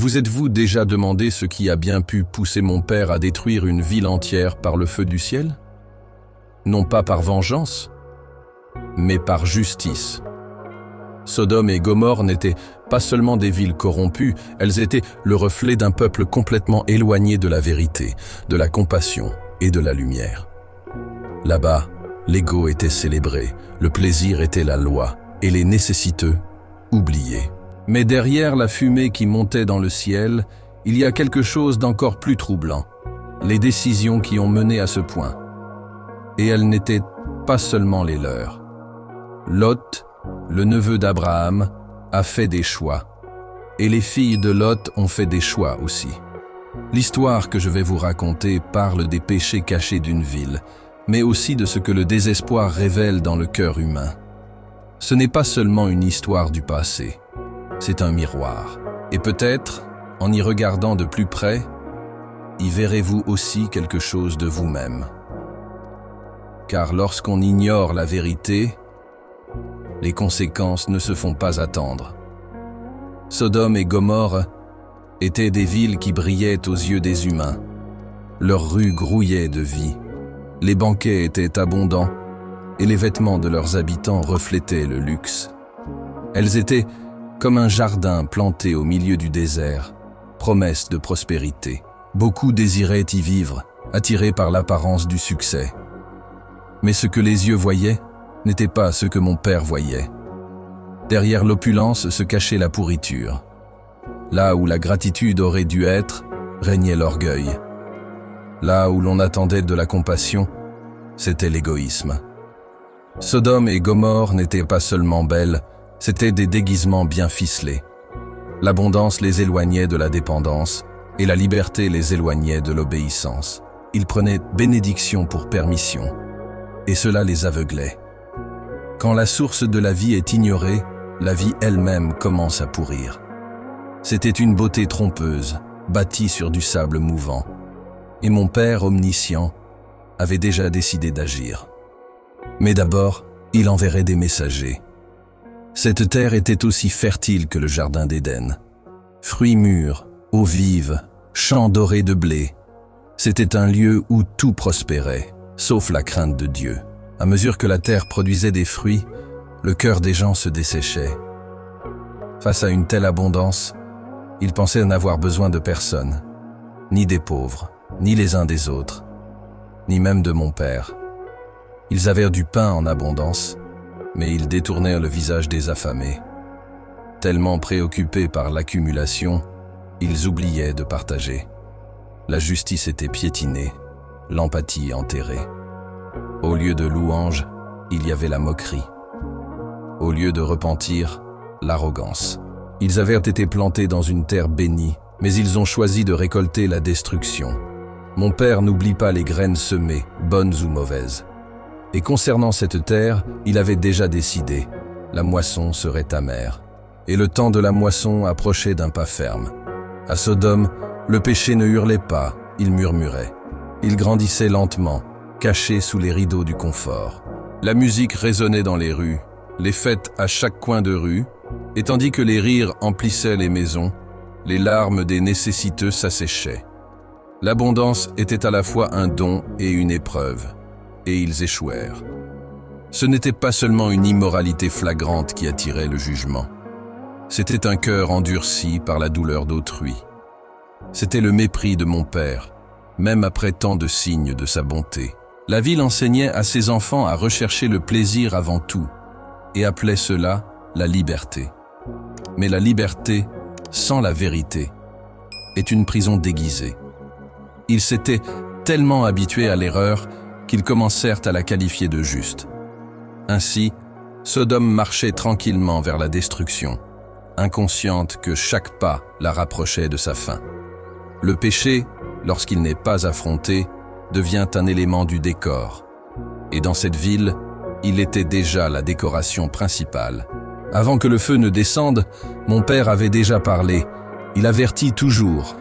Vous êtes-vous déjà demandé ce qui a bien pu pousser mon père à détruire une ville entière par le feu du ciel? Non pas par vengeance, mais par justice. Sodome et Gomorrhe n'étaient pas seulement des villes corrompues, elles étaient le reflet d'un peuple complètement éloigné de la vérité, de la compassion et de la lumière. Là-bas, l'ego était célébré, le plaisir était la loi, et les nécessiteux oubliés. Mais derrière la fumée qui montait dans le ciel, il y a quelque chose d'encore plus troublant, les décisions qui ont mené à ce point. Et elles n'étaient pas seulement les leurs. Lot, le neveu d'Abraham, a fait des choix. Et les filles de Lot ont fait des choix aussi. L'histoire que je vais vous raconter parle des péchés cachés d'une ville, mais aussi de ce que le désespoir révèle dans le cœur humain. Ce n'est pas seulement une histoire du passé, c'est un miroir. Et peut-être, en y regardant de plus près, y verrez-vous aussi quelque chose de vous-même. Car lorsqu'on ignore la vérité, les conséquences ne se font pas attendre. Sodome et Gomorrhe étaient des villes qui brillaient aux yeux des humains. Leurs rues grouillaient de vie. Les banquets étaient abondants et les vêtements de leurs habitants reflétaient le luxe. Elles étaient comme un jardin planté au milieu du désert, promesse de prospérité. Beaucoup désiraient y vivre, attirés par l'apparence du succès. Mais ce que les yeux voyaient n'était pas ce que mon père voyait. Derrière l'opulence se cachait la pourriture. Là où la gratitude aurait dû être, régnait l'orgueil. Là où l'on attendait de la compassion, c'était l'égoïsme. Sodome et Gomorrhe n'étaient pas seulement belles, c'étaient des déguisements bien ficelés. L'abondance les éloignait de la dépendance et la liberté les éloignait de l'obéissance. Ils prenaient bénédiction pour permission, et cela les aveuglait. Quand la source de la vie est ignorée, la vie elle-même commence à pourrir. C'était une beauté trompeuse, bâtie sur du sable mouvant. Et mon père omniscient avait déjà décidé d'agir. Mais d'abord, il enverrait des messagers. Cette terre était aussi fertile que le jardin d'Éden. Fruits mûrs, eaux vives, champs dorés de blé. C'était un lieu où tout prospérait, sauf la crainte de Dieu. À mesure que la terre produisait des fruits, le cœur des gens se desséchait. Face à une telle abondance, ils pensaient n'avoir besoin de personne, ni des pauvres, ni les uns des autres, ni même de mon père. Ils avaient du pain en abondance, mais ils détournèrent le visage des affamés. Tellement préoccupés par l'accumulation, ils oubliaient de partager. La justice était piétinée, l'empathie enterrée. Au lieu de louange, il y avait la moquerie. Au lieu de repentir, l'arrogance. Ils avaient été plantés dans une terre bénie, mais ils ont choisi de récolter la destruction. Mon père n'oublie pas les graines semées, bonnes ou mauvaises. Et concernant cette terre, il avait déjà décidé, la moisson serait amère. Et le temps de la moisson approchait d'un pas ferme. À Sodome, le péché ne hurlait pas, il murmurait. Il grandissait lentement, caché sous les rideaux du confort. La musique résonnait dans les rues, les fêtes à chaque coin de rue, et tandis que les rires emplissaient les maisons, les larmes des nécessiteux s'asséchaient. L'abondance était à la fois un don et une épreuve, et ils échouèrent. Ce n'était pas seulement une immoralité flagrante qui attirait le jugement. C'était un cœur endurci par la douleur d'autrui. C'était le mépris de mon père, même après tant de signes de sa bonté. La ville enseignait à ses enfants à rechercher le plaisir avant tout, et appelait cela la liberté. Mais la liberté, sans la vérité, est une prison déguisée. Ils s'étaient tellement habitués à l'erreur qu'ils commencèrent à la qualifier de juste. Ainsi, Sodome marchait tranquillement vers la destruction, inconsciente que chaque pas la rapprochait de sa fin. Le péché, lorsqu'il n'est pas affronté, devient un élément du décor. Et dans cette ville, il était déjà la décoration principale. Avant que le feu ne descende, mon père avait déjà parlé. Il avertit toujours.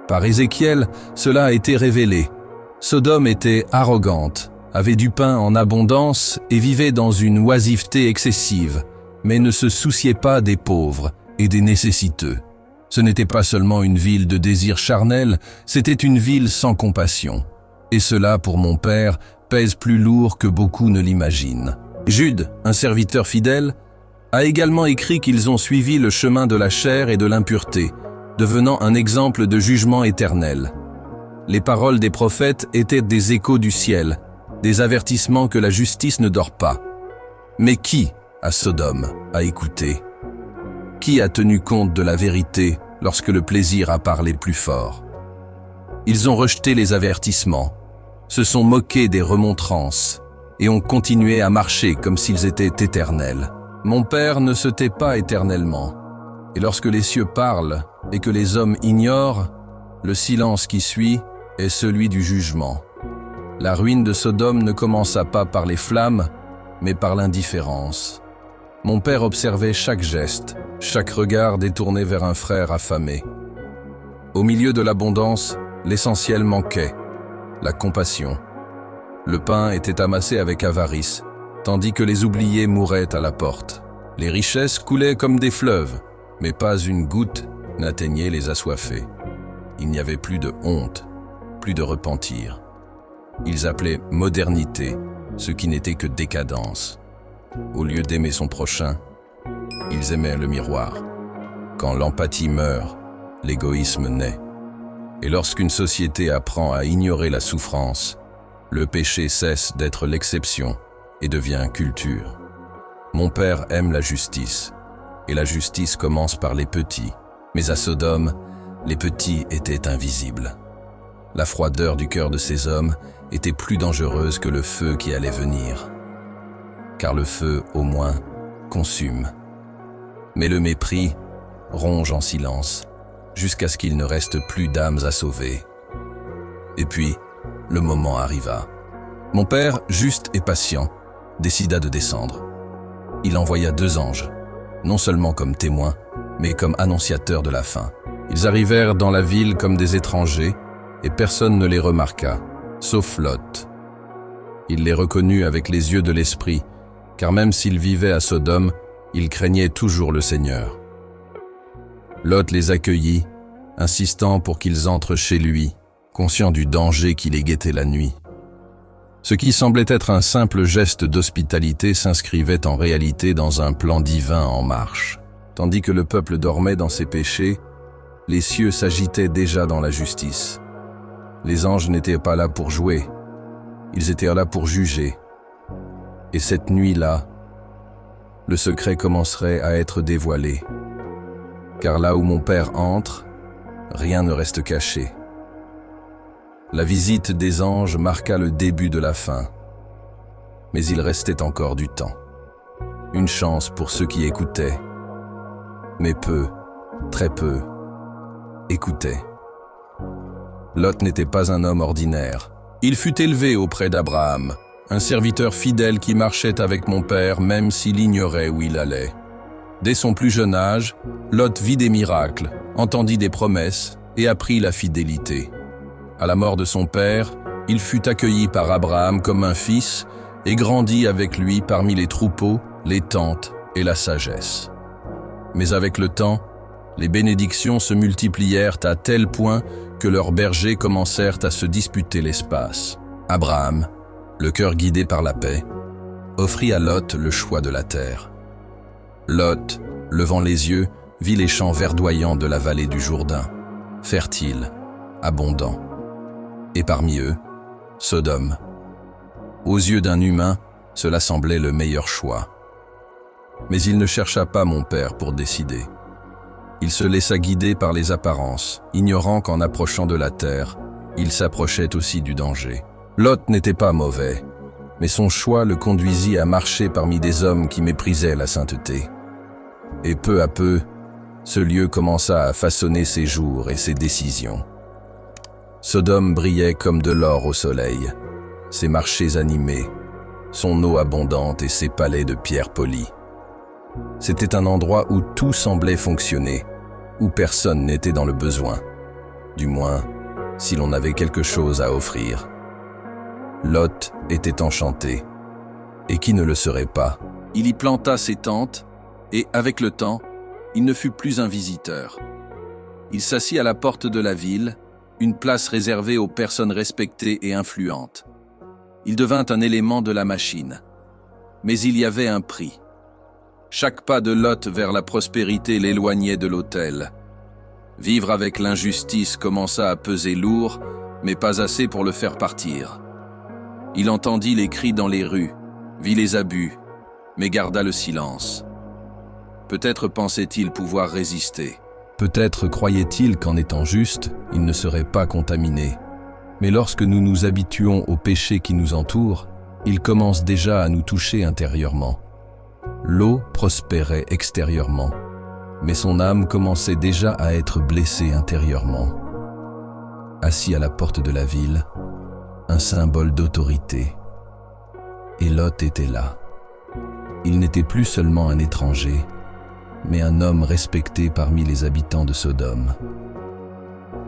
Par Ézéchiel, cela a été révélé. Sodome était arrogante, avait du pain en abondance et vivait dans une oisiveté excessive, mais ne se souciait pas des pauvres et des nécessiteux. Ce n'était pas seulement une ville de désirs charnels, c'était une ville sans compassion. Et cela, pour mon père, pèse plus lourd que beaucoup ne l'imaginent. Jude, un serviteur fidèle, a également écrit qu'ils ont suivi le chemin de la chair et de l'impureté, devenant un exemple de jugement éternel. Les paroles des prophètes étaient des échos du ciel, des avertissements que la justice ne dort pas. Mais qui, à Sodome, a écouté? Qui a tenu compte de la vérité lorsque le plaisir a parlé plus fort? Ils ont rejeté les avertissements, se sont moqués des remontrances et ont continué à marcher comme s'ils étaient éternels. Mon père ne se tait pas éternellement, et lorsque les cieux parlent et que les hommes ignorent, le silence qui suit est celui du jugement. La ruine de Sodome ne commença pas par les flammes, mais par l'indifférence. Mon père observait chaque geste, chaque regard détourné vers un frère affamé. Au milieu de l'abondance, l'essentiel manquait, la compassion. Le pain était amassé avec avarice, tandis que les oubliés mouraient à la porte. Les richesses coulaient comme des fleuves, mais pas une goutte n'atteignait les assoiffés. Il n'y avait plus de honte, plus de repentir. Ils appelaient modernité ce qui n'était que décadence. Au lieu d'aimer son prochain, ils aimaient le miroir. Quand l'empathie meurt, l'égoïsme naît. Et lorsqu'une société apprend à ignorer la souffrance, le péché cesse d'être l'exception et devient culture. Mon père aime la justice, et la justice commence par les petits. Mais à Sodome, les petits étaient invisibles. La froideur du cœur de ces hommes était plus dangereuse que le feu qui allait venir. Car le feu, au moins, consume. Mais le mépris ronge en silence, jusqu'à ce qu'il ne reste plus d'âmes à sauver. Et puis, le moment arriva. Mon père, juste et patient, décida de descendre. Il envoya 2 anges, non seulement comme témoins, mais comme annonciateurs de la fin. Ils arrivèrent dans la ville comme des étrangers, et personne ne les remarqua, sauf Lot. Il les reconnut avec les yeux de l'esprit, car même s'il vivait à Sodome, il craignait toujours le Seigneur. Lot les accueillit, insistant pour qu'ils entrent chez lui, conscient du danger qui les guettait la nuit. Ce qui semblait être un simple geste d'hospitalité s'inscrivait en réalité dans un plan divin en marche. Tandis que le peuple dormait dans ses péchés, les cieux s'agitaient déjà dans la justice. Les anges n'étaient pas là pour jouer, ils étaient là pour juger. Et cette nuit-là, le secret commencerait à être dévoilé. Car là où mon père entre, rien ne reste caché. La visite des anges marqua le début de la fin. Mais il restait encore du temps. Une chance pour ceux qui écoutaient. Mais peu, très peu, écoutaient. Lot n'était pas un homme ordinaire. Il fut élevé auprès d'Abraham, un serviteur fidèle qui marchait avec mon père même s'il ignorait où il allait. Dès son plus jeune âge, Lot vit des miracles, entendit des promesses et apprit la fidélité. À la mort de son père, il fut accueilli par Abraham comme un fils et grandit avec lui parmi les troupeaux, les tentes et la sagesse. Mais avec le temps, les bénédictions se multiplièrent à tel point que leurs bergers commencèrent à se disputer l'espace. Abraham, le cœur guidé par la paix, offrit à Lot le choix de la terre. Lot, levant les yeux, vit les champs verdoyants de la vallée du Jourdain, fertiles, abondants. Et parmi eux, Sodome. Aux yeux d'un humain, cela semblait le meilleur choix. Mais il ne chercha pas mon père pour décider. Il se laissa guider par les apparences, ignorant qu'en approchant de la terre, il s'approchait aussi du danger. Lot n'était pas mauvais, mais son choix le conduisit à marcher parmi des hommes qui méprisaient la sainteté. Et peu à peu, ce lieu commença à façonner ses jours et ses décisions. Sodome brillait comme de l'or au soleil, ses marchés animés, son eau abondante et ses palais de pierre polie. C'était un endroit où tout semblait fonctionner, où personne n'était dans le besoin, du moins si l'on avait quelque chose à offrir. Lot était enchanté, et qui ne le serait pas? Il y planta ses tentes, et avec le temps, il ne fut plus un visiteur. Il s'assit à la porte de la ville, une place réservée aux personnes respectées et influentes. Il devint un élément de la machine. Mais il y avait un prix. Chaque pas de Lot vers la prospérité l'éloignait de l'autel. Vivre avec l'injustice commença à peser lourd, mais pas assez pour le faire partir. Il entendit les cris dans les rues, vit les abus, mais garda le silence. Peut-être pensait-il pouvoir résister. Peut-être croyait-il qu'en étant juste, il ne serait pas contaminé. Mais lorsque nous nous habituons au péché qui nous entoure, il commence déjà à nous toucher intérieurement. L'eau prospérait extérieurement, mais son âme commençait déjà à être blessée intérieurement. Assis à la porte de la ville, un symbole d'autorité. Et Lot était là. Il n'était plus seulement un étranger, mais un homme respecté parmi les habitants de Sodome.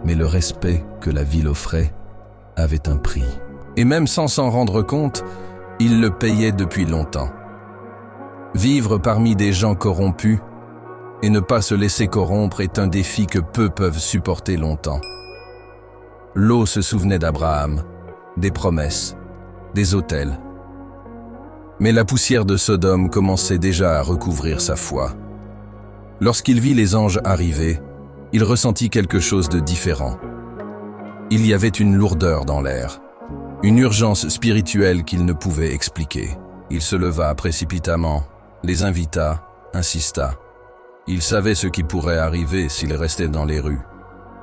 Mais le respect que la ville offrait avait un prix. Et même sans s'en rendre compte, il le payait depuis longtemps. Vivre parmi des gens corrompus et ne pas se laisser corrompre est un défi que peu peuvent supporter longtemps. Lot se souvenait d'Abraham, des promesses, des autels. Mais la poussière de Sodome commençait déjà à recouvrir sa foi. Lorsqu'il vit les anges arriver, il ressentit quelque chose de différent. Il y avait une lourdeur dans l'air, une urgence spirituelle qu'il ne pouvait expliquer. Il se leva précipitamment, les invita, insista. Il savait ce qui pourrait arriver s'il restait dans les rues.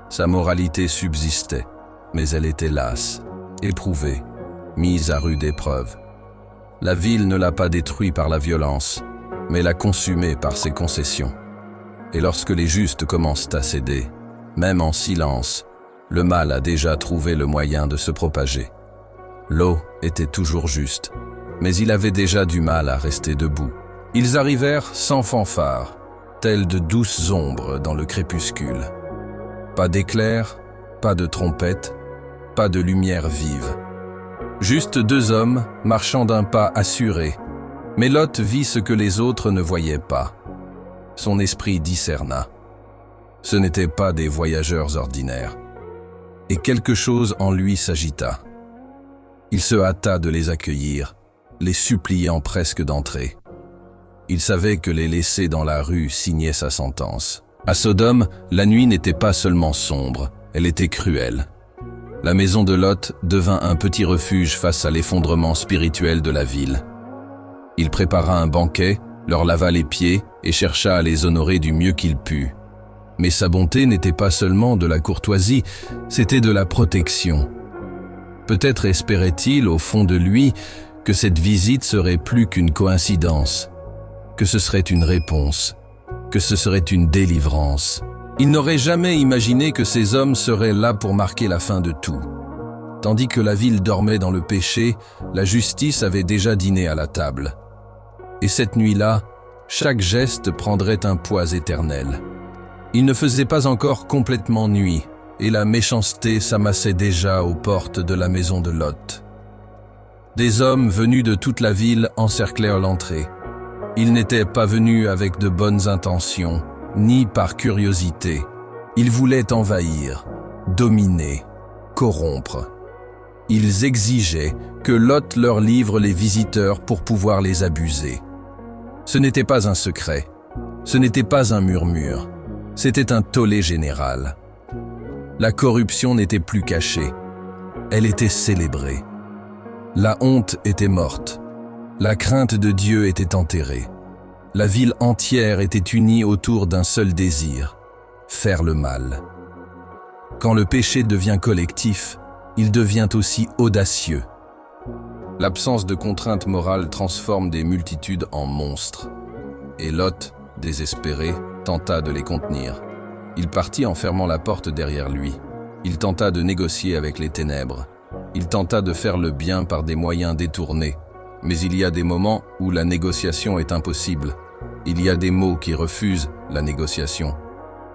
Sa moralité subsistait, mais elle était lasse, éprouvée, mise à rude épreuve. La ville ne l'a pas détruit par la violence, mais l'a consumé par ses concessions. Et lorsque les justes commencent à céder, même en silence, le mal a déjà trouvé le moyen de se propager. Lot était toujours juste, mais il avait déjà du mal à rester debout. Ils arrivèrent sans fanfare, tels de douces ombres dans le crépuscule. Pas d'éclairs, pas de trompette, pas de lumière vive. Juste deux hommes marchant d'un pas assuré, mais Lot vit ce que les autres ne voyaient pas. Son esprit discerna. Ce n'étaient pas des voyageurs ordinaires. Et quelque chose en lui s'agita. Il se hâta de les accueillir, les suppliant presque d'entrer. Il savait que les laisser dans la rue signait sa sentence. À Sodome, la nuit n'était pas seulement sombre, elle était cruelle. La maison de Lot devint un petit refuge face à l'effondrement spirituel de la ville. Il prépara un banquet, leur lava les pieds et chercha à les honorer du mieux qu'il put. Mais sa bonté n'était pas seulement de la courtoisie, c'était de la protection. Peut-être espérait-il au fond de lui que cette visite serait plus qu'une coïncidence, que ce serait une réponse, que ce serait une délivrance. Il n'aurait jamais imaginé que ces hommes seraient là pour marquer la fin de tout. Tandis que la ville dormait dans le péché, la justice avait déjà dîné à la table. Et cette nuit-là, chaque geste prendrait un poids éternel. Il ne faisait pas encore complètement nuit, et la méchanceté s'amassait déjà aux portes de la maison de Lot. Des hommes venus de toute la ville encerclèrent l'entrée. Ils n'étaient pas venus avec de bonnes intentions, ni par curiosité. Ils voulaient envahir, dominer, corrompre. Ils exigeaient que Lot leur livre les visiteurs pour pouvoir les abuser. Ce n'était pas un secret, ce n'était pas un murmure, c'était un tollé général. La corruption n'était plus cachée, elle était célébrée. La honte était morte, la crainte de Dieu était enterrée. La ville entière était unie autour d'un seul désir, faire le mal. Quand le péché devient collectif, il devient aussi audacieux. L'absence de contrainte morale transforme des multitudes en monstres. Et Lot, désespéré, tenta de les contenir. Il partit en fermant la porte derrière lui. Il tenta de négocier avec les ténèbres. Il tenta de faire le bien par des moyens détournés. Mais il y a des moments où la négociation est impossible. Il y a des mots qui refusent la négociation.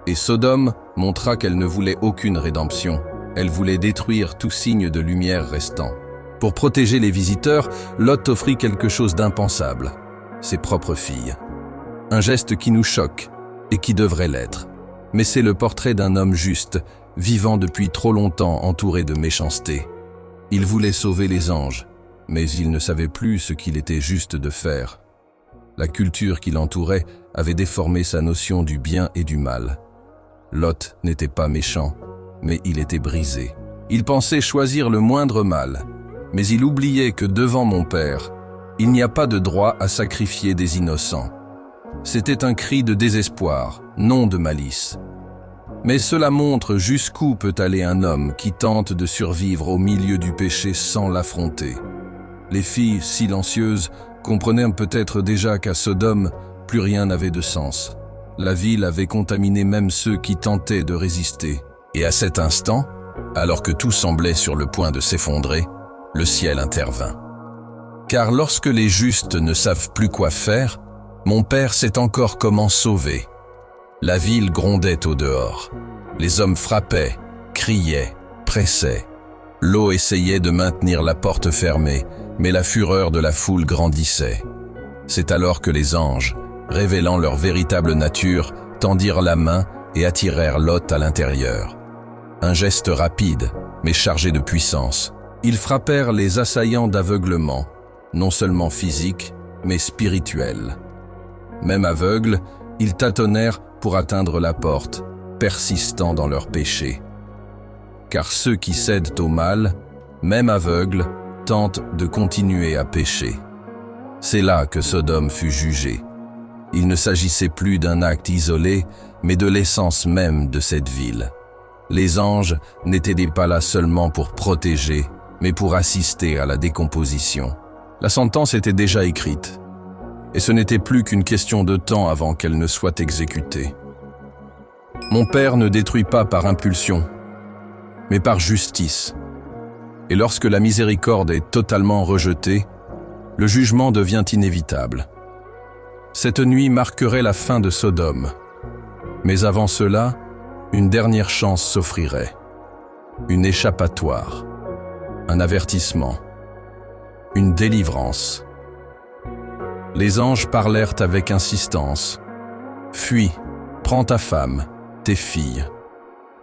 Et Sodome montra qu'elle ne voulait aucune rédemption. Elle voulait détruire tout signe de lumière restant. Pour protéger les visiteurs, Lot offrit quelque chose d'impensable, ses propres filles. Un geste qui nous choque et qui devrait l'être. Mais c'est le portrait d'un homme juste, vivant depuis trop longtemps entouré de méchanceté. Il voulait sauver les anges, mais il ne savait plus ce qu'il était juste de faire. La culture qui l'entourait avait déformé sa notion du bien et du mal. Lot n'était pas méchant, mais il était brisé. Il pensait choisir le moindre mal, mais il oubliait que devant mon Père, il n'y a pas de droit à sacrifier des innocents. C'était un cri de désespoir, non de malice. Mais cela montre jusqu'où peut aller un homme qui tente de survivre au milieu du péché sans l'affronter. Les filles silencieuses comprenaient peut-être déjà qu'à Sodome, plus rien n'avait de sens. La ville avait contaminé même ceux qui tentaient de résister. Et à cet instant, alors que tout semblait sur le point de s'effondrer, le ciel intervint. Car lorsque les justes ne savent plus quoi faire, mon Père sait encore comment sauver. La ville grondait au dehors. Les hommes frappaient, criaient, pressaient. L'eau essayait de maintenir la porte fermée, mais la fureur de la foule grandissait. C'est alors que les anges, révélant leur véritable nature, tendirent la main et attirèrent Lot à l'intérieur. Un geste rapide, mais chargé de puissance. Ils frappèrent les assaillants d'aveuglement, non seulement physique, mais spirituel. Même aveugles, ils tâtonnèrent pour atteindre la porte, persistant dans leur péché. Car ceux qui cèdent au mal, même aveugles, tentent de continuer à pécher. C'est là que Sodome fut jugée. Il ne s'agissait plus d'un acte isolé, mais de l'essence même de cette ville. Les anges n'étaient pas là seulement pour protéger, mais pour assister à la décomposition. La sentence était déjà écrite, et ce n'était plus qu'une question de temps avant qu'elle ne soit exécutée. Mon Père ne détruit pas par impulsion, mais par justice. Et lorsque la miséricorde est totalement rejetée, le jugement devient inévitable. Cette nuit marquerait la fin de Sodome. Mais avant cela, une dernière chance s'offrirait. Une échappatoire, un avertissement, une délivrance. Les anges parlèrent avec insistance. « Fuis, prends ta femme, tes filles,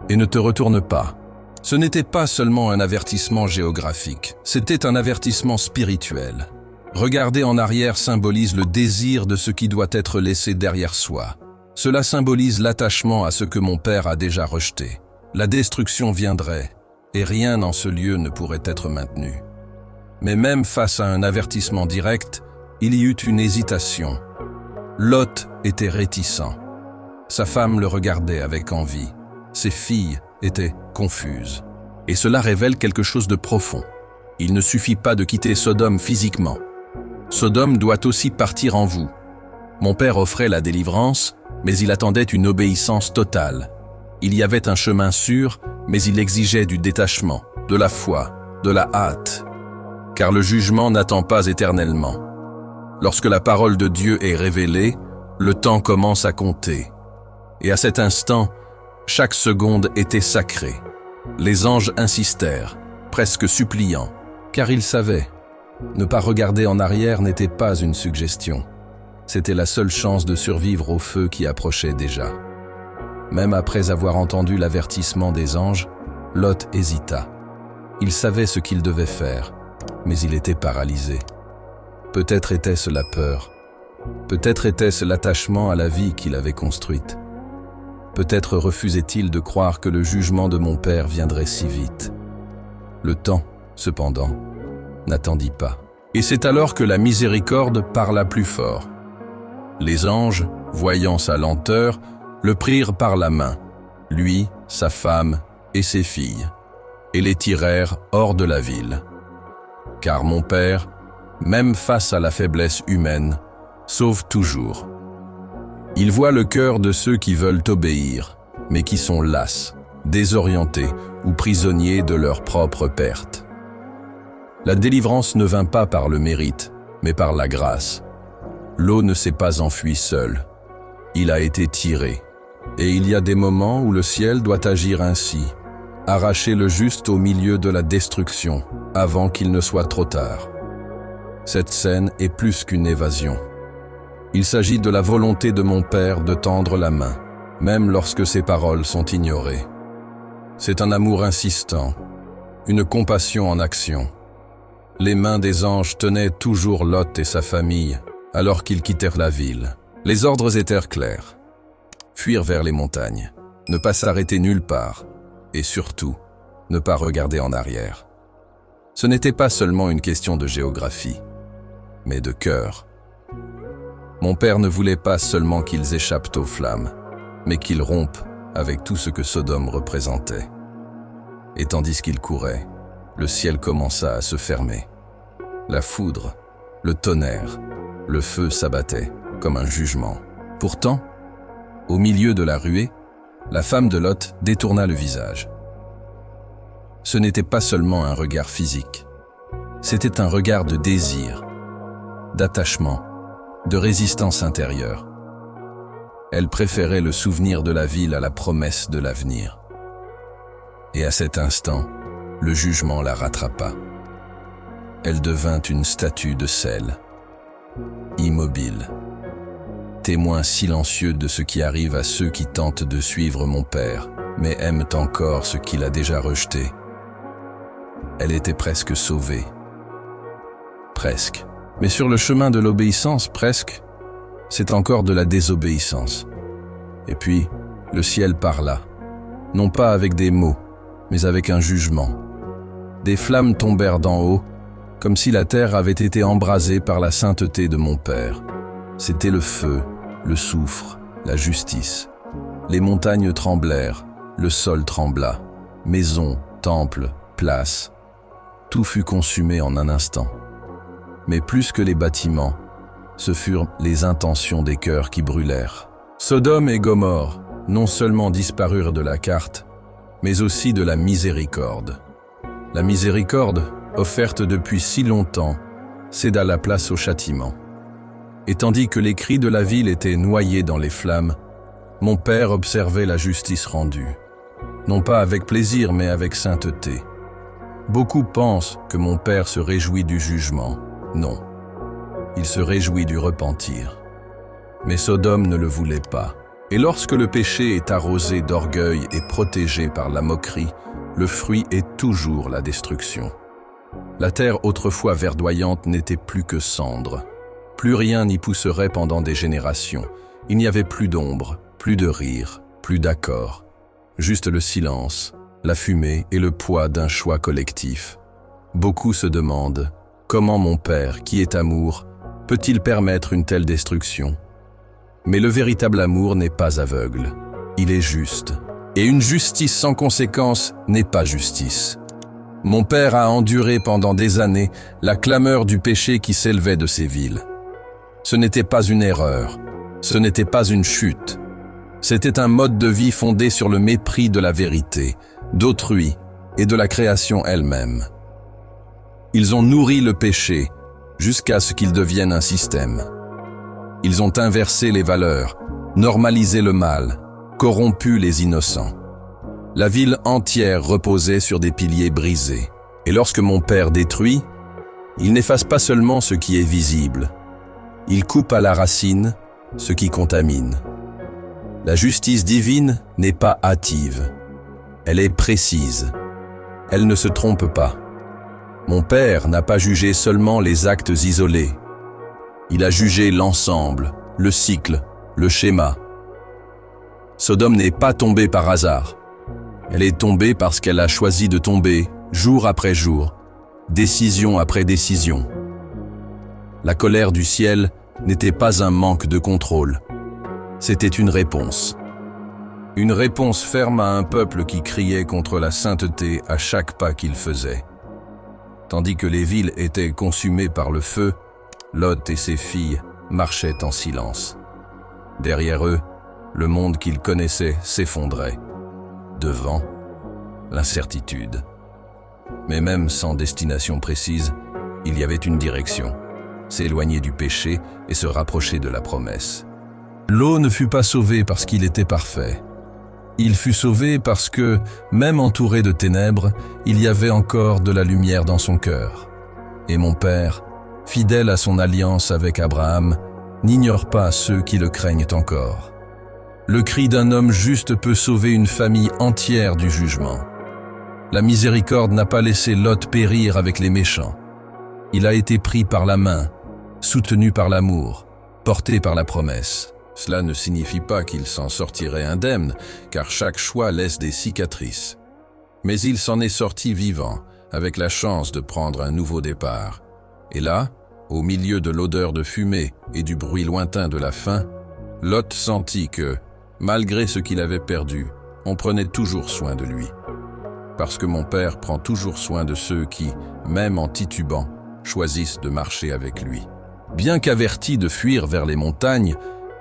et ne te retourne pas. » Ce n'était pas seulement un avertissement géographique, c'était un avertissement spirituel. Regarder en arrière symbolise le désir de ce qui doit être laissé derrière soi. Cela symbolise l'attachement à ce que mon Père a déjà rejeté. La destruction viendrait, et rien en ce lieu ne pourrait être maintenu. Mais même face à un avertissement direct, il y eut une hésitation. Lot était réticent. Sa femme le regardait avec envie. Ses filles étaient confuses. Et cela révèle quelque chose de profond. Il ne suffit pas de quitter Sodome physiquement. Sodome doit aussi partir en vous. Mon Père offrait la délivrance, mais il attendait une obéissance totale. Il y avait un chemin sûr, mais il exigeait du détachement, de la foi, de la hâte. Car le jugement n'attend pas éternellement. Lorsque la parole de Dieu est révélée, le temps commence à compter. Et à cet instant, chaque seconde était sacrée. Les anges insistèrent, presque suppliants, car ils savaient. Ne pas regarder en arrière n'était pas une suggestion. C'était la seule chance de survivre au feu qui approchait déjà. Même après avoir entendu l'avertissement des anges, Lot hésita. Il savait ce qu'il devait faire, mais il était paralysé. Peut-être était-ce la peur. Peut-être était-ce l'attachement à la vie qu'il avait construite. Peut-être refusait-il de croire que le jugement de mon Père viendrait si vite. Le temps, cependant, n'attendit pas. Et c'est alors que la miséricorde parla plus fort. Les anges, voyant sa lenteur, le prirent par la main, lui, sa femme et ses filles, et les tirèrent hors de la ville. Car mon Père, même face à la faiblesse humaine, sauve toujours. Il voit le cœur de ceux qui veulent obéir, mais qui sont lasses, désorientés ou prisonniers de leur propre perte. La délivrance ne vint pas par le mérite, mais par la grâce. L'eau ne s'est pas enfuie seule. Il a été tiré. Et il y a des moments où le ciel doit agir ainsi, arracher le juste au milieu de la destruction, avant qu'il ne soit trop tard. Cette scène est plus qu'une évasion. Il s'agit de la volonté de mon Père de tendre la main, même lorsque ses paroles sont ignorées. C'est un amour insistant, une compassion en action. Les mains des anges tenaient toujours Lot et sa famille alors qu'ils quittèrent la ville. Les ordres étaient clairs. Fuir vers les montagnes, ne pas s'arrêter nulle part, et surtout, ne pas regarder en arrière. Ce n'était pas seulement une question de géographie, mais de cœur. Mon père ne voulait pas seulement qu'ils échappent aux flammes, mais qu'ils rompent avec tout ce que Sodome représentait. Et tandis qu'il courait, le ciel commença à se fermer. La foudre, le tonnerre, le feu s'abattaient comme un jugement. Pourtant, au milieu de la ruée, la femme de Lot détourna le visage. Ce n'était pas seulement un regard physique, c'était un regard de désir, d'attachement, de résistance intérieure. Elle préférait le souvenir de la ville à la promesse de l'avenir. Et à cet instant, le jugement la rattrapa. Elle devint une statue de sel, immobile, témoin silencieux de ce qui arrive à ceux qui tentent de suivre mon père, mais aiment encore ce qu'il a déjà rejeté. Elle était presque sauvée. Presque. Mais sur le chemin de l'obéissance, presque, c'est encore de la désobéissance. Et puis, le ciel parla, non pas avec des mots, mais avec un jugement. Des flammes tombèrent d'en haut, comme si la terre avait été embrasée par la sainteté de mon père. C'était le feu, le soufre, la justice. Les montagnes tremblèrent, le sol trembla. Maisons, temples, places, tout fut consumé en un instant. Mais plus que les bâtiments, ce furent les intentions des cœurs qui brûlèrent. Sodome et Gomorrhe non seulement disparurent de la carte, mais aussi de la miséricorde. La miséricorde, offerte depuis si longtemps, céda la place au châtiment. Et tandis que les cris de la ville étaient noyés dans les flammes, mon père observait la justice rendue. Non pas avec plaisir, mais avec sainteté. Beaucoup pensent que mon père se réjouit du jugement. Non, il se réjouit du repentir. Mais Sodome ne le voulait pas. Et lorsque le péché est arrosé d'orgueil et protégé par la moquerie, le fruit est toujours la destruction. La terre autrefois verdoyante n'était plus que cendre. Plus rien n'y pousserait pendant des générations. Il n'y avait plus d'ombre, plus de rire, plus d'accord. Juste le silence, la fumée et le poids d'un choix collectif. Beaucoup se demandent comment mon père, qui est amour, peut-il permettre une telle destruction? Mais le véritable amour n'est pas aveugle. Il est juste. Et une justice sans conséquence n'est pas justice. Mon père a enduré pendant des années la clameur du péché qui s'élevait de ces villes. Ce n'était pas une erreur, ce n'était pas une chute. C'était un mode de vie fondé sur le mépris de la vérité, d'autrui et de la création elle-même. Ils ont nourri le péché jusqu'à ce qu'il devienne un système. Ils ont inversé les valeurs, normalisé le mal, corrompu les innocents. La ville entière reposait sur des piliers brisés. Et lorsque mon père détruit, il n'efface pas seulement ce qui est visible. Il coupe à la racine ce qui contamine. La justice divine n'est pas hâtive. Elle est précise. Elle ne se trompe pas. Mon père n'a pas jugé seulement les actes isolés. Il a jugé l'ensemble, le cycle, le schéma. Sodome n'est pas tombée par hasard. Elle est tombée parce qu'elle a choisi de tomber, jour après jour, décision après décision. La colère du ciel n'était pas un manque de contrôle. C'était une réponse. Une réponse ferme à un peuple qui criait contre la sainteté à chaque pas qu'il faisait. Tandis que les villes étaient consumées par le feu, Lot et ses filles marchaient en silence. Derrière eux, le monde qu'ils connaissaient s'effondrait. Devant, l'incertitude. Mais même sans destination précise, il y avait une direction. S'éloigner du péché et se rapprocher de la promesse. Lot ne fut pas sauvé parce qu'il était parfait. Il fut sauvé parce que, même entouré de ténèbres, il y avait encore de la lumière dans son cœur. Et mon père, fidèle à son alliance avec Abraham, n'ignore pas ceux qui le craignent encore. Le cri d'un homme juste peut sauver une famille entière du jugement. La miséricorde n'a pas laissé Lot périr avec les méchants. Il a été pris par la main, soutenu par l'amour, porté par la promesse. Cela ne signifie pas qu'il s'en sortirait indemne, car chaque choix laisse des cicatrices. Mais il s'en est sorti vivant, avec la chance de prendre un nouveau départ. Et là, au milieu de l'odeur de fumée et du bruit lointain de la faim, Lot sentit que, malgré ce qu'il avait perdu, on prenait toujours soin de lui. Parce que mon Père prend toujours soin de ceux qui, même en titubant, choisissent de marcher avec lui. Bien qu'averti de fuir vers les montagnes,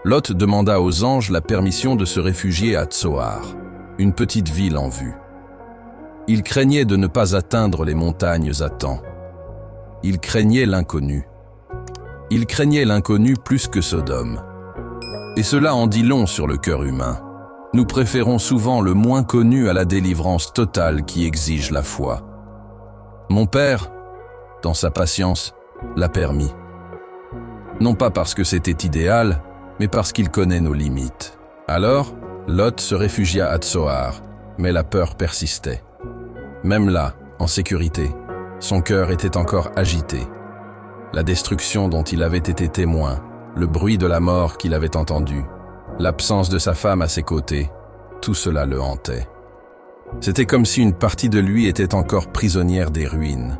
Lot demanda aux anges la permission de se réfugier à Tsoar, une petite ville en vue. Il craignait de ne pas atteindre les montagnes à temps. Il craignait l'inconnu. Il craignait l'inconnu plus que Sodome. Et cela en dit long sur le cœur humain. Nous préférons souvent le moins connu à la délivrance totale qui exige la foi. Mon Père, dans sa patience, l'a permis. Non pas parce que c'était idéal, mais parce qu'il connaît nos limites. Alors, Lot se réfugia à Tsoar, mais la peur persistait. Même là, en sécurité, son cœur était encore agité. La destruction dont il avait été témoin, le bruit de la mort qu'il avait entendu, l'absence de sa femme à ses côtés, tout cela le hantait. C'était comme si une partie de lui était encore prisonnière des ruines.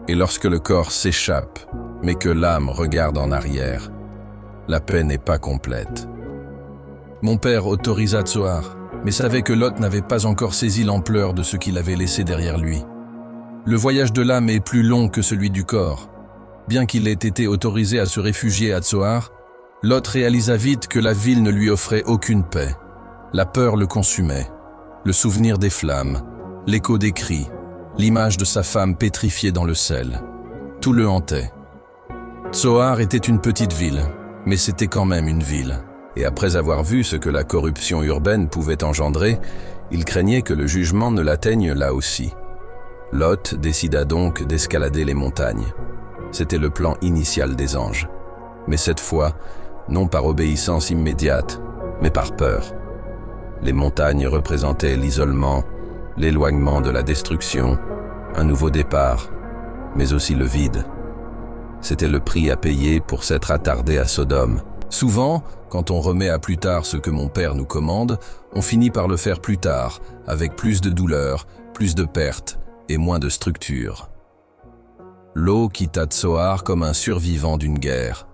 Et lorsque le corps s'échappe, mais que l'âme regarde en arrière, la paix n'est pas complète. Mon père autorisa Tsoar, mais savait que Lot n'avait pas encore saisi l'ampleur de ce qu'il avait laissé derrière lui. Le voyage de l'âme est plus long que celui du corps. Bien qu'il ait été autorisé à se réfugier à Tsoar, Lot réalisa vite que la ville ne lui offrait aucune paix. La peur le consumait, le souvenir des flammes, l'écho des cris, l'image de sa femme pétrifiée dans le sel. Tout le hantait. Tsoar était une petite ville, mais c'était quand même une ville. Et après avoir vu ce que la corruption urbaine pouvait engendrer, il craignait que le jugement ne l'atteigne là aussi. Lot décida donc d'escalader les montagnes. C'était le plan initial des anges. Mais cette fois, non par obéissance immédiate, mais par peur. Les montagnes représentaient l'isolement, l'éloignement de la destruction, un nouveau départ, mais aussi le vide. C'était le prix à payer pour s'être attardé à Sodome. Souvent, quand on remet à plus tard ce que mon Père nous commande, on finit par le faire plus tard, avec plus de douleur, plus de pertes et moins de structure. Lot quitta Tsoar comme un survivant d'une guerre.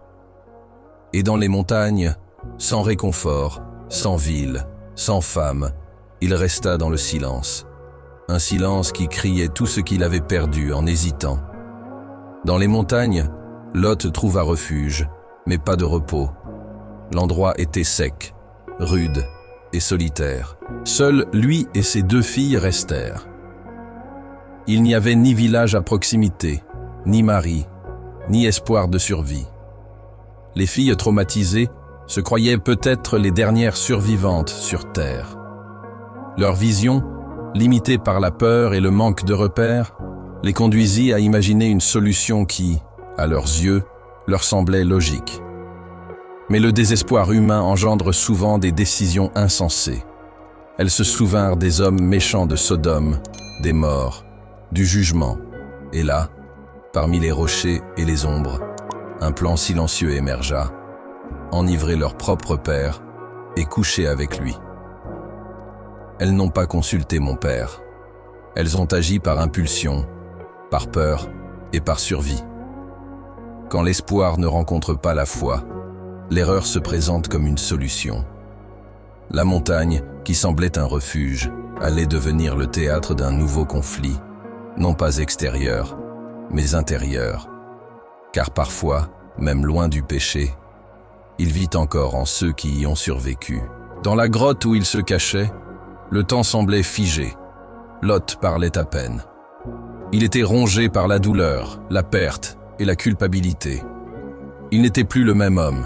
Et dans les montagnes, sans réconfort, sans ville, sans femme, il resta dans le silence. Un silence qui criait tout ce qu'il avait perdu en hésitant. Dans les montagnes, Lot trouva refuge, mais pas de repos. L'endroit était sec, rude et solitaire. Seuls lui et ses 2 filles restèrent. Il n'y avait ni village à proximité, ni mari, ni espoir de survie. Les filles traumatisées se croyaient peut-être les dernières survivantes sur Terre. Leur vision, limitée par la peur et le manque de repères, les conduisit à imaginer une solution qui, à leurs yeux, leur semblait logique. Mais le désespoir humain engendre souvent des décisions insensées. Elles se souvinrent des hommes méchants de Sodome, des morts, du jugement. Et là, parmi les rochers et les ombres, un plan silencieux émergea, enivrer leur propre père et coucher avec lui. Elles n'ont pas consulté mon père. Elles ont agi par impulsion, par peur et par survie. Quand l'espoir ne rencontre pas la foi, l'erreur se présente comme une solution. La montagne, qui semblait un refuge, allait devenir le théâtre d'un nouveau conflit, non pas extérieur, mais intérieur. Car parfois, même loin du péché, il vit encore en ceux qui y ont survécu. Dans la grotte où il se cachait, le temps semblait figé. Lot parlait à peine. Il était rongé par la douleur, la perte et la culpabilité. Il n'était plus le même homme.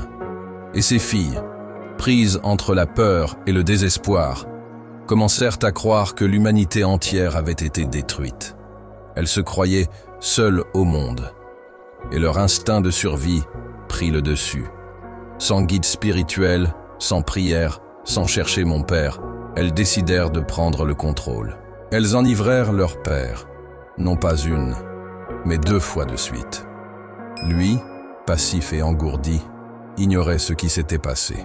Et ses filles, prises entre la peur et le désespoir, commencèrent à croire que l'humanité entière avait été détruite. Elles se croyaient seules au monde, et leur instinct de survie prit le dessus. Sans guide spirituel, sans prière, sans chercher mon père, elles décidèrent de prendre le contrôle. Elles enivrèrent leur père, non pas une, mais 2 fois de suite. Lui, passif et engourdi, ignorait ce qui s'était passé.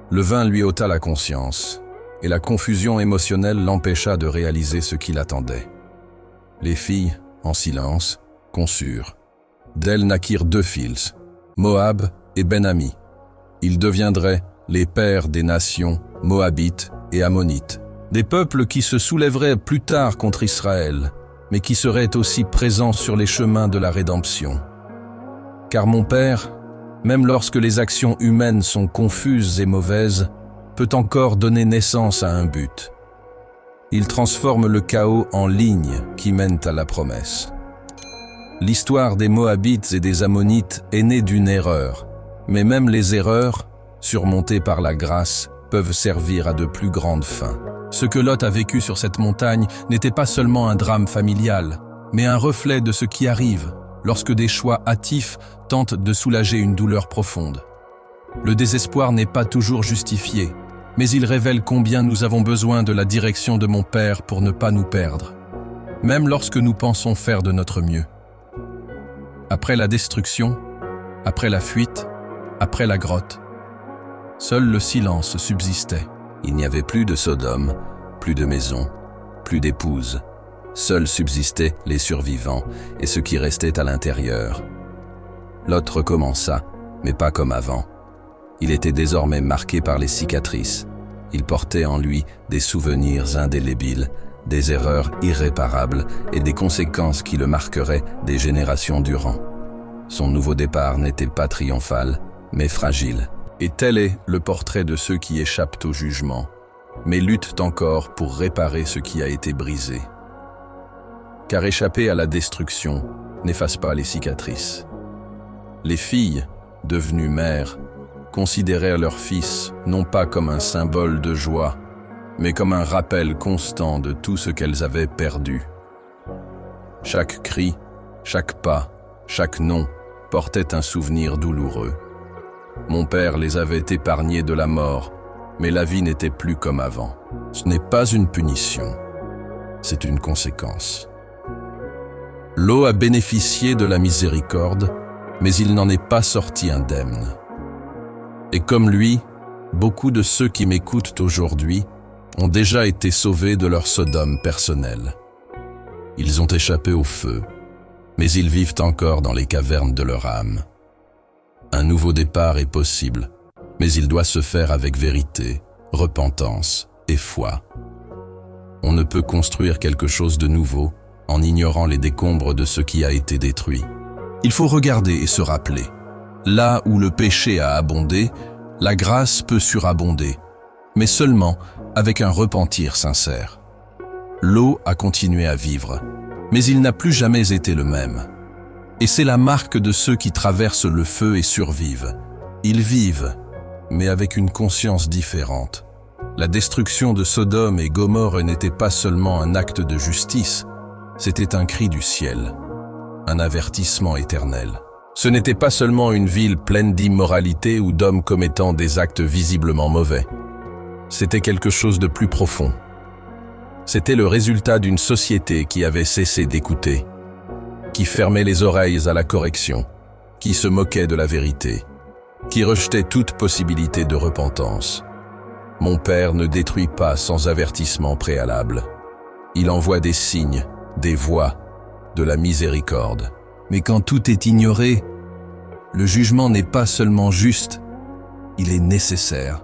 Le vin lui ôta la conscience, et la confusion émotionnelle l'empêcha de réaliser ce qui l'attendait. Les filles, en silence, conçurent. D'elles naquirent 2 fils, Moab et Ben-Ami. Ils deviendraient les pères des nations moabites et ammonites, des peuples qui se soulèveraient plus tard contre Israël, mais qui seraient aussi présents sur les chemins de la rédemption. Car mon père, même lorsque les actions humaines sont confuses et mauvaises, peut encore donner naissance à un but. Il transforme le chaos en lignes qui mènent à la promesse. L'histoire des Moabites et des Ammonites est née d'une erreur, mais même les erreurs, surmontées par la grâce, peuvent servir à de plus grandes fins. Ce que Lot a vécu sur cette montagne n'était pas seulement un drame familial, mais un reflet de ce qui arrive lorsque des choix hâtifs tentent de soulager une douleur profonde. Le désespoir n'est pas toujours justifié, mais il révèle combien nous avons besoin de la direction de mon Père pour ne pas nous perdre, même lorsque nous pensons faire de notre mieux. Après la destruction, après la fuite, après la grotte, seul le silence subsistait. Il n'y avait plus de Sodome, plus de maison, plus d'épouses. Seuls subsistaient les survivants et ceux qui restaient à l'intérieur. Lot recommença, mais pas comme avant. Il était désormais marqué par les cicatrices. Il portait en lui des souvenirs indélébiles, des erreurs irréparables et des conséquences qui le marqueraient des générations durant. Son nouveau départ n'était pas triomphal, mais fragile. Et tel est le portrait de ceux qui échappent au jugement, mais luttent encore pour réparer ce qui a été brisé. Car échapper à la destruction n'efface pas les cicatrices. Les filles, devenues mères, considérèrent leur fils non pas comme un symbole de joie, mais comme un rappel constant de tout ce qu'elles avaient perdu. Chaque cri, chaque pas, chaque nom portait un souvenir douloureux. Mon père les avait épargnés de la mort, mais la vie n'était plus comme avant. Ce n'est pas une punition, c'est une conséquence. Lot a bénéficié de la miséricorde, mais il n'en est pas sorti indemne. Et comme lui, beaucoup de ceux qui m'écoutent aujourd'hui ont déjà été sauvés de leur Sodome personnel. Ils ont échappé au feu, mais ils vivent encore dans les cavernes de leur âme. Un nouveau départ est possible, mais il doit se faire avec vérité, repentance et foi. On ne peut construire quelque chose de nouveau en ignorant les décombres de ce qui a été détruit. Il faut regarder et se rappeler. Là où le péché a abondé, la grâce peut surabonder, mais seulement avec un repentir sincère. Lot a continué à vivre, mais il n'a plus jamais été le même. Et c'est la marque de ceux qui traversent le feu et survivent. Ils vivent, mais avec une conscience différente. La destruction de Sodome et Gomorrhe n'était pas seulement un acte de justice, c'était un cri du ciel, un avertissement éternel. Ce n'était pas seulement une ville pleine d'immoralité ou d'hommes commettant des actes visiblement mauvais. C'était quelque chose de plus profond. C'était le résultat d'une société qui avait cessé d'écouter, qui fermait les oreilles à la correction, qui se moquait de la vérité, qui rejetait toute possibilité de repentance. Mon Père ne détruit pas sans avertissement préalable. Il envoie des signes, des voix, de la miséricorde. Mais quand tout est ignoré, le jugement n'est pas seulement juste, il est nécessaire.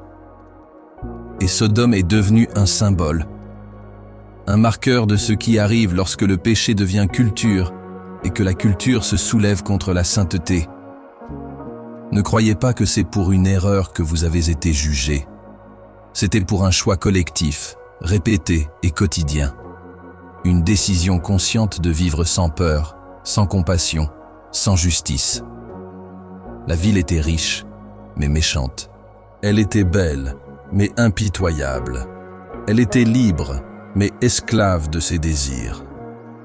Et Sodome est devenu un symbole, un marqueur de ce qui arrive lorsque le péché devient culture et que la culture se soulève contre la sainteté. Ne croyez pas que c'est pour une erreur que vous avez été jugés. C'était pour un choix collectif, répété et quotidien. Une décision consciente de vivre sans peur, sans compassion, sans justice. La ville était riche, mais méchante. Elle était belle, mais impitoyable. Elle était libre, mais esclave de ses désirs.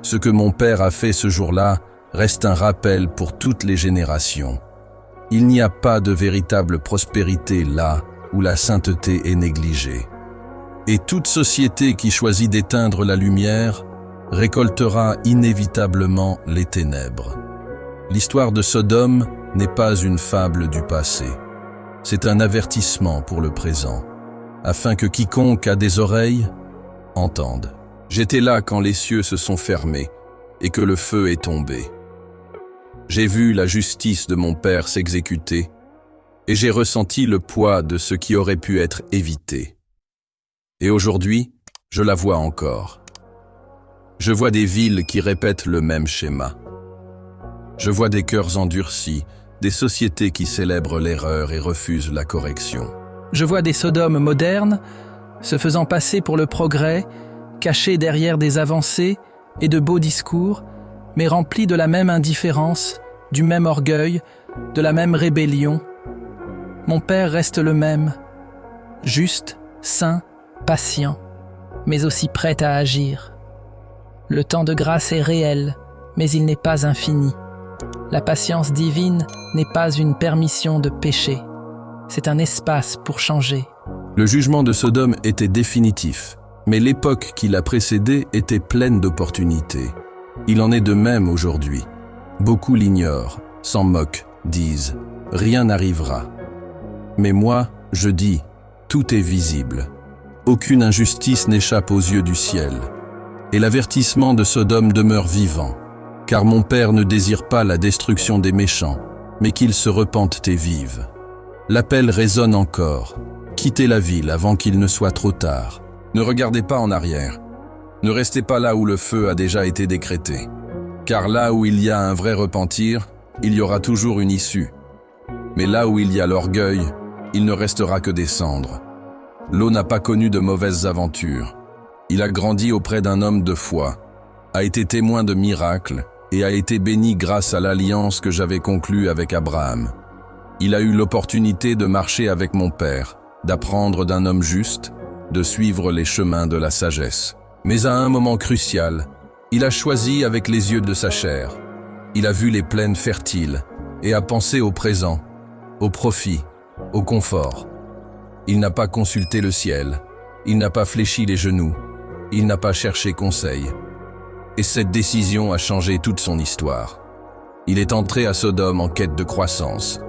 Ce que mon père a fait ce jour-là reste un rappel pour toutes les générations. Il n'y a pas de véritable prospérité là où la sainteté est négligée. Et toute société qui choisit d'éteindre la lumière récoltera inévitablement les ténèbres. L'histoire de Sodome n'est pas une fable du passé. C'est un avertissement pour le présent, afin que quiconque a des oreilles entende. J'étais là quand les cieux se sont fermés et que le feu est tombé. J'ai vu la justice de mon Père s'exécuter et j'ai ressenti le poids de ce qui aurait pu être évité. Et aujourd'hui, je la vois encore. Je vois des villes qui répètent le même schéma. Je vois des cœurs endurcis, des sociétés qui célèbrent l'erreur et refusent la correction. Je vois des Sodomes modernes, se faisant passer pour le progrès, cachés derrière des avancées et de beaux discours, mais remplis de la même indifférence, du même orgueil, de la même rébellion. Mon Père reste le même, juste, saint, patient, mais aussi prêt à agir. Le temps de grâce est réel, mais il n'est pas infini. La patience divine n'est pas une permission de pécher. C'est un espace pour changer. Le jugement de Sodome était définitif, mais l'époque qui l'a précédé était pleine d'opportunités. Il en est de même aujourd'hui. Beaucoup l'ignorent, s'en moquent, disent « rien n'arrivera ». Mais moi, je dis « tout est visible ». Aucune injustice n'échappe aux yeux du ciel. Et l'avertissement de Sodome demeure vivant, car mon Père ne désire pas la destruction des méchants, mais qu'ils se repentent et vivent. L'appel résonne encore. Quittez la ville avant qu'il ne soit trop tard. Ne regardez pas en arrière. Ne restez pas là où le feu a déjà été décrété. Car là où il y a un vrai repentir, il y aura toujours une issue. Mais là où il y a l'orgueil, il ne restera que des cendres. Lot n'a pas connu de mauvaises aventures. Il a grandi auprès d'un homme de foi, a été témoin de miracles et a été béni grâce à l'alliance que j'avais conclue avec Abraham. Il a eu l'opportunité de marcher avec mon Père, d'apprendre d'un homme juste, de suivre les chemins de la sagesse. Mais à un moment crucial, il a choisi avec les yeux de sa chair. Il a vu les plaines fertiles et a pensé au présent, au profit, au confort. Il n'a pas consulté le ciel, il n'a pas fléchi les genoux, il n'a pas cherché conseil. Et cette décision a changé toute son histoire. Il est entré à Sodome en quête de croissance.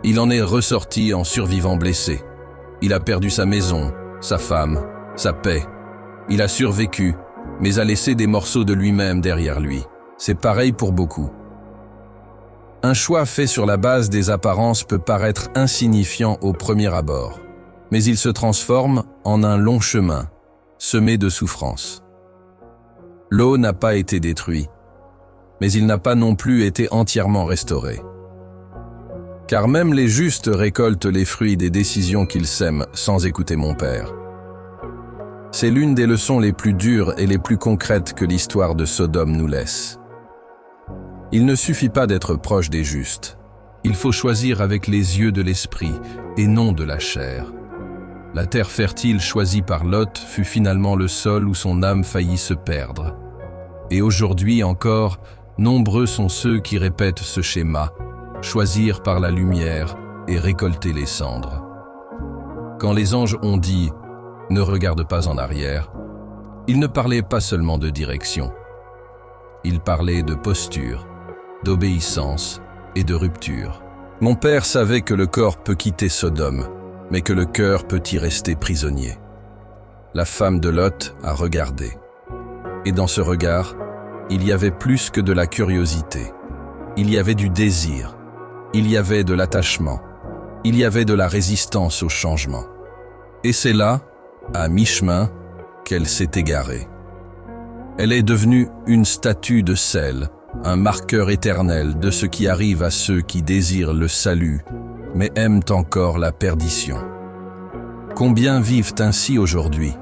Il en est ressorti en survivant blessé. Il a perdu sa maison, sa femme, sa paix. Il a survécu, mais a laissé des morceaux de lui-même derrière lui. C'est pareil pour beaucoup. Un choix fait sur la base des apparences peut paraître insignifiant au premier abord, mais il se transforme en un long chemin, semé de souffrances. Lot n'a pas été détruit, mais il n'a pas non plus été entièrement restauré. Car même les justes récoltent les fruits des décisions qu'ils sèment sans écouter mon Père. C'est l'une des leçons les plus dures et les plus concrètes que l'histoire de Sodome nous laisse. Il ne suffit pas d'être proche des justes. Il faut choisir avec les yeux de l'esprit et non de la chair. La terre fertile choisie par Lot fut finalement le sol où son âme faillit se perdre. Et aujourd'hui encore, nombreux sont ceux qui répètent ce schéma, choisir par la lumière et récolter les cendres. Quand les anges ont dit « ne regarde pas en arrière », ils ne parlaient pas seulement de direction. Ils parlaient de posture, d'obéissance et de rupture. Mon Père savait que le corps peut quitter Sodome, mais que le cœur peut y rester prisonnier. La femme de Lot a regardé. Et dans ce regard, il y avait plus que de la curiosité. Il y avait du désir. Il y avait de l'attachement. Il y avait de la résistance au changement. Et c'est là, à mi-chemin, qu'elle s'est égarée. Elle est devenue une statue de sel, un marqueur éternel de ce qui arrive à ceux qui désirent le salut, mais aiment encore la perdition. Combien vivent ainsi aujourd'hui?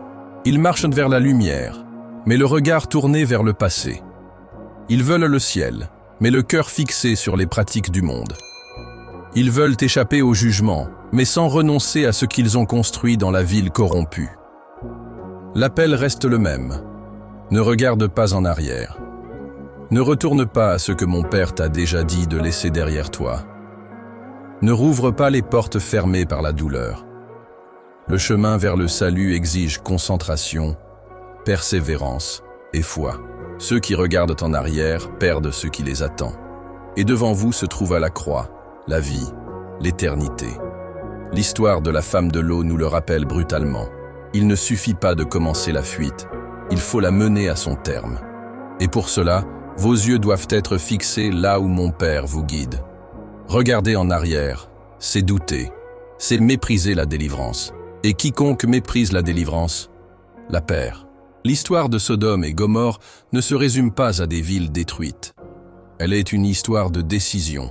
Ils marchent vers la lumière, mais le regard tourné vers le passé. Ils veulent le ciel, mais le cœur fixé sur les pratiques du monde. Ils veulent échapper au jugement, mais sans renoncer à ce qu'ils ont construit dans la ville corrompue. L'appel reste le même. Ne regarde pas en arrière. Ne retourne pas à ce que mon Père t'a déjà dit de laisser derrière toi. Ne rouvre pas les portes fermées par la douleur. Le chemin vers le salut exige concentration, persévérance et foi. Ceux qui regardent en arrière perdent ce qui les attend. Et devant vous se trouve à la croix, la vie, l'éternité. L'histoire de la femme de l'eau nous le rappelle brutalement. Il ne suffit pas de commencer la fuite, il faut la mener à son terme. Et pour cela, vos yeux doivent être fixés là où mon Père vous guide. Regarder en arrière, c'est douter, c'est mépriser la délivrance. Et quiconque méprise la délivrance, la perd. L'histoire de Sodome et Gomorrhe ne se résume pas à des villes détruites. Elle est une histoire de décision.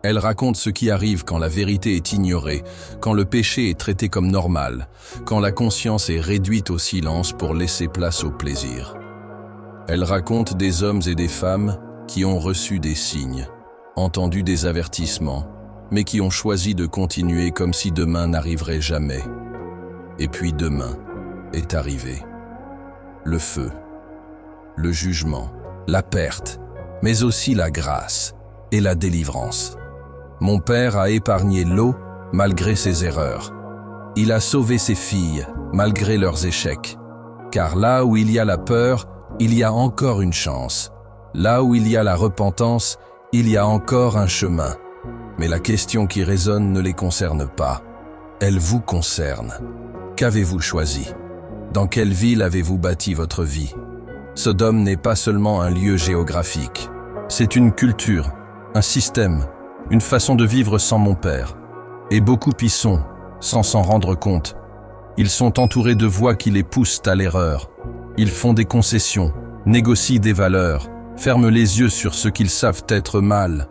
Elle raconte ce qui arrive quand la vérité est ignorée, quand le péché est traité comme normal, quand la conscience est réduite au silence pour laisser place au plaisir. Elle raconte des hommes et des femmes qui ont reçu des signes, entendu des avertissements, mais qui ont choisi de continuer comme si demain n'arriverait jamais. Et puis demain est arrivé. Le feu, le jugement, la perte, mais aussi la grâce et la délivrance. Mon Père a épargné l'eau malgré ses erreurs. Il a sauvé ses filles malgré leurs échecs. Car là où il y a la peur, il y a encore une chance. Là où il y a la repentance, il y a encore un chemin. Mais la question qui résonne ne les concerne pas. Elle vous concerne. Qu'avez-vous choisi? Dans quelle ville avez-vous bâti votre vie? Sodome n'est pas seulement un lieu géographique. C'est une culture, un système, une façon de vivre sans mon Père. Et beaucoup y sont, sans s'en rendre compte. Ils sont entourés de voix qui les poussent à l'erreur. Ils font des concessions, négocient des valeurs, ferment les yeux sur ce qu'ils savent être mal.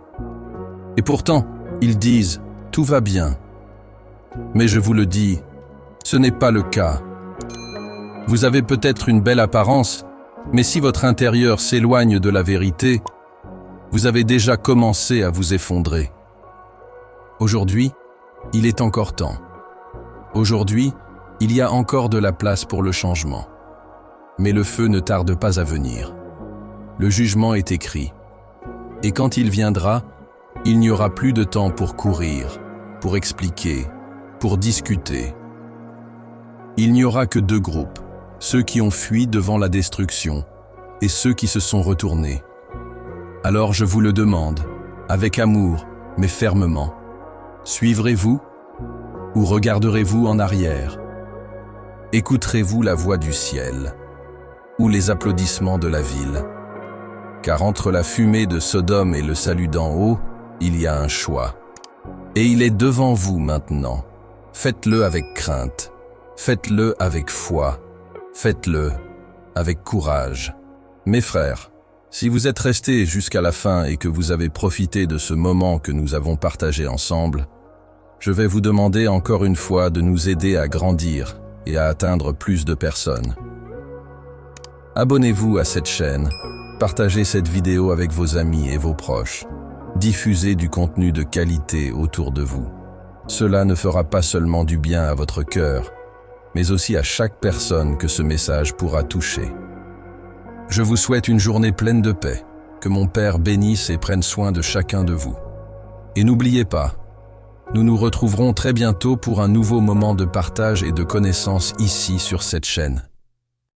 Et pourtant, ils disent « tout va bien ». Mais je vous le dis, ce n'est pas le cas. Vous avez peut-être une belle apparence, mais si votre intérieur s'éloigne de la vérité, vous avez déjà commencé à vous effondrer. Aujourd'hui, il est encore temps. Aujourd'hui, il y a encore de la place pour le changement. Mais le feu ne tarde pas à venir. Le jugement est écrit. Et quand il viendra, il n'y aura plus de temps pour courir, pour expliquer, pour discuter. Il n'y aura que deux groupes, ceux qui ont fui devant la destruction et ceux qui se sont retournés. Alors je vous le demande, avec amour, mais fermement, suivrez-vous ou regarderez-vous en arrière? Écouterez-vous la voix du ciel ou les applaudissements de la ville? Car entre la fumée de Sodome et le salut d'en haut, il y a un choix. Et il est devant vous maintenant. Faites-le avec crainte. Faites-le avec foi. Faites-le avec courage. Mes frères, si vous êtes restés jusqu'à la fin et que vous avez profité de ce moment que nous avons partagé ensemble, je vais vous demander encore une fois de nous aider à grandir et à atteindre plus de personnes. Abonnez-vous à cette chaîne, partagez cette vidéo avec vos amis et vos proches, diffusez du contenu de qualité autour de vous. Cela ne fera pas seulement du bien à votre cœur, mais aussi à chaque personne que ce message pourra toucher. Je vous souhaite une journée pleine de paix, que mon Père bénisse et prenne soin de chacun de vous. Et n'oubliez pas, nous nous retrouverons très bientôt pour un nouveau moment de partage et de connaissance ici sur cette chaîne.